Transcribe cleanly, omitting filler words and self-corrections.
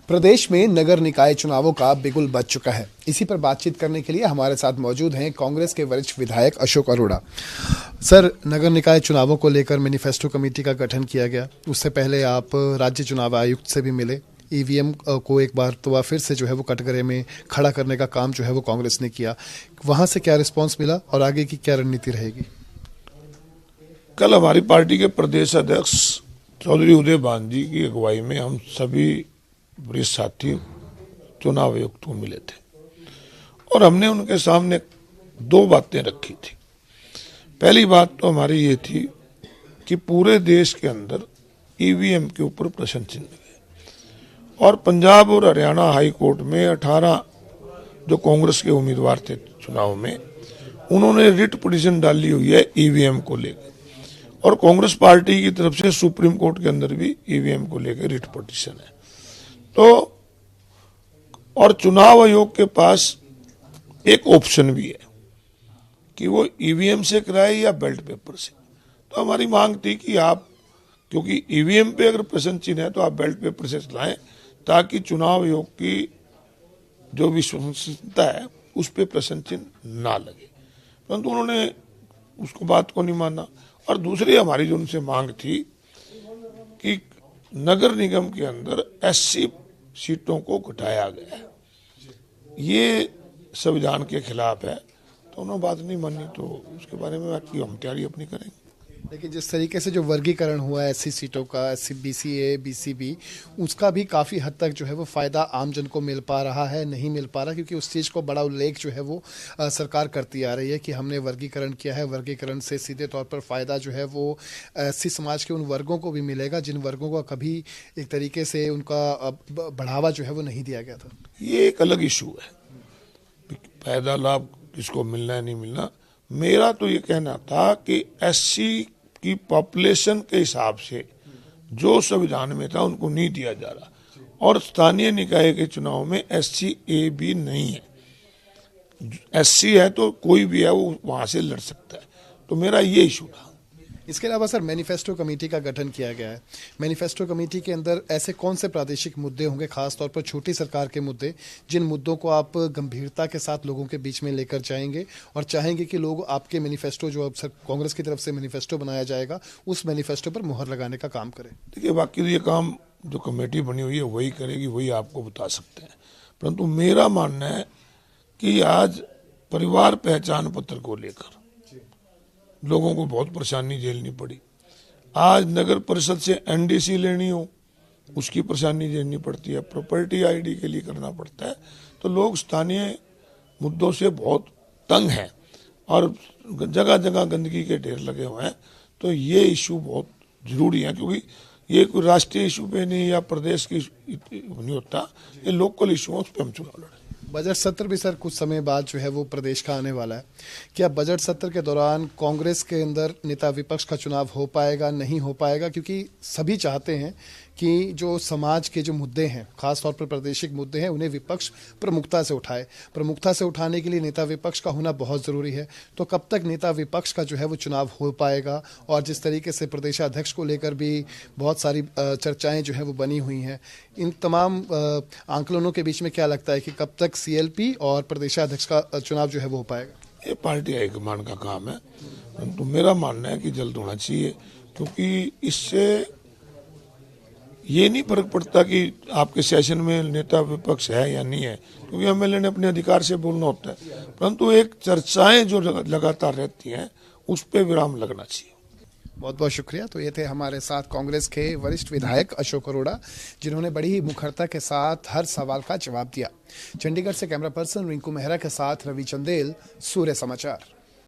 प्रदेश में नगर निकाय चुनावों का बिगुल बज चुका है। इसी पर बातचीत करने के लिए हमारे साथ मौजूद हैं कांग्रेस के वरिष्ठ विधायक अशोक अरोड़ा। सर, नगर निकाय चुनावों को लेकर मैनिफेस्टो कमेटी का गठन किया गया। उससे पहले आप राज्य चुनाव आयुक्त से भी मिले। ईवीएम को एक बार तो फिर से जो है वो कटघरे में खड़ा करने का काम जो है वो कांग्रेस ने किया। वहां से क्या रिस्पॉन्स मिला और आगे की क्या रणनीति रहेगी? कल हमारी पार्टी के प्रदेश अध्यक्ष चौधरी उदय भान जी की अगुवाई में हम सभी वरिष्ठ साथी चुनाव आयुक्त को मिले थे और हमने उनके सामने दो बातें रखी थी। पहली बात तो हमारी ये थी कि पूरे देश के अंदर ईवीएम के ऊपर प्रश्न चिन्ह है और पंजाब और हरियाणा हाई कोर्ट में 18 जो कांग्रेस के उम्मीदवार थे चुनाव में, उन्होंने रिट पिटीशन डाली हुई है ईवीएम को लेकर और कांग्रेस पार्टी की तरफ से सुप्रीम कोर्ट के अंदर भी ईवीएम को लेकर रिट पिटीशन है। तो और चुनाव आयोग के पास एक ऑप्शन भी है कि वो ईवीएम से कराए या बैलेट पेपर से। तो हमारी मांग थी कि आप, क्योंकि ईवीएम पे अगर प्रश्न चिन्ह है तो आप बैलेट पेपर से चलाएं ताकि चुनाव आयोग की जो विश्वसनीयता है उस पर प्रश्न चिन्ह ना लगे। परंतु उन्होंने उसको बात को नहीं माना। और दूसरी हमारी जो उनसे मांग थी कि नगर निगम के अंदर 80 सीटों को घटाया गया है, ये संविधान के खिलाफ है। तो उन्होंने बात नहीं मानी, तो उसके बारे में बात की हम तैयारी अपनी करेंगे। लेकिन जिस तरीके से जो वर्गीकरण हुआ है 80 सीटों का, BCA, BCB, उसका भी काफ़ी हद तक जो है वो फ़ायदा आम जन को मिल पा रहा है, नहीं मिल पा रहा, क्योंकि उस चीज़ को बड़ा उल्लेख जो है वो सरकार करती आ रही है कि हमने वर्गीकरण किया है। वर्गीकरण से सीधे तौर पर फ़ायदा जो है वो SC समाज के उन वर्गों को भी मिलेगा जिन वर्गों को कभी एक तरीके से उनका बढ़ावा जो है वो नहीं दिया गया था। ये एक अलग इशू है, फायदा लाभ किसको मिलना है नहीं मिलना। मेरा तो ये कहना था कि SC की पॉपुलेशन के हिसाब से जो संविधान में था उनको नहीं दिया जा रहा और स्थानीय निकाय के चुनाव में SC AB नहीं है। SC है तो कोई भी है वो वहां से लड़ सकता है। तो मेरा ये इशू था। इसके अलावा सर, मैनिफेस्टो कमेटी का गठन किया गया है। मैनिफेस्टो कमेटी के अंदर ऐसे कौन से प्रादेशिक मुद्दे होंगे, खासतौर पर छोटी सरकार के मुद्दे, जिन मुद्दों को आप गंभीरता के साथ लोगों के बीच में लेकर जाएंगे और चाहेंगे कि लोग आपके मैनिफेस्टो, जो अब सर कांग्रेस की तरफ से मैनिफेस्टो बनाया जाएगा, उस मैनिफेस्टो पर मुहर लगाने का काम करें? देखिए, बाकी तो ये काम जो कमेटी बनी हुई है वही करेगी, वही आपको बता सकते हैं। परंतु मेरा मानना है कि आज परिवार पहचान पत्र को लेकर लोगों को बहुत परेशानी झेलनी पड़ी। आज नगर परिषद से NDC लेनी हो उसकी परेशानी झेलनी पड़ती है, प्रॉपर्टी ID के लिए करना पड़ता है। तो लोग स्थानीय मुद्दों से बहुत तंग हैं और जगह जगह गंदगी के ढेर लगे हुए हैं। तो ये इशू बहुत जरूरी है, क्योंकि ये कोई राष्ट्रीय इशू पे नहीं या प्रदेश की नहीं होता, ये लोकल इशू है, उस पर हम चुनाव लड़े। बजट सत्र भी सर कुछ समय बाद जो है वो प्रदेश का आने वाला है। क्या बजट सत्र के दौरान कांग्रेस के अंदर नेता विपक्ष का चुनाव हो पाएगा, नहीं हो पाएगा? क्योंकि सभी चाहते हैं कि जो समाज के जो मुद्दे हैं, खासतौर पर प्रादेशिक मुद्दे हैं, उन्हें विपक्ष प्रमुखता से उठाए। प्रमुखता से उठाने के लिए नेता विपक्ष का होना बहुत ज़रूरी है। तो कब तक नेता विपक्ष का जो है वो चुनाव हो पाएगा? और जिस तरीके से प्रदेशाध्यक्ष को लेकर भी बहुत सारी चर्चाएं जो है वो बनी हुई हैं, इन तमाम आंकलनों के बीच में क्या लगता है कि कब तक CLP और प्रदेशाध्यक्ष का चुनाव जो है वो हो पाएगा? ये पार्टी हाईकमान का काम है। तो मेरा मानना है कि जल्द होना चाहिए, क्योंकि इससे ये नहीं फर्क पड़ता कि आपके सेशन में नेता विपक्ष है या नहीं है, क्योंकि MLA ने अपने अधिकार से बोलना होता है। परंतु एक चर्चाएं जो लगातार रहती हैं उस पर विराम लगना चाहिए। बहुत बहुत शुक्रिया। तो ये थे हमारे साथ कांग्रेस के वरिष्ठ विधायक अशोक अरोड़ा, जिन्होंने बड़ी ही मुखरता के साथ हर सवाल का जवाब दिया। चंडीगढ़ से कैमरा पर्सन रिंकू मेहरा के साथ रवि चंदेल, सूर्य समाचार।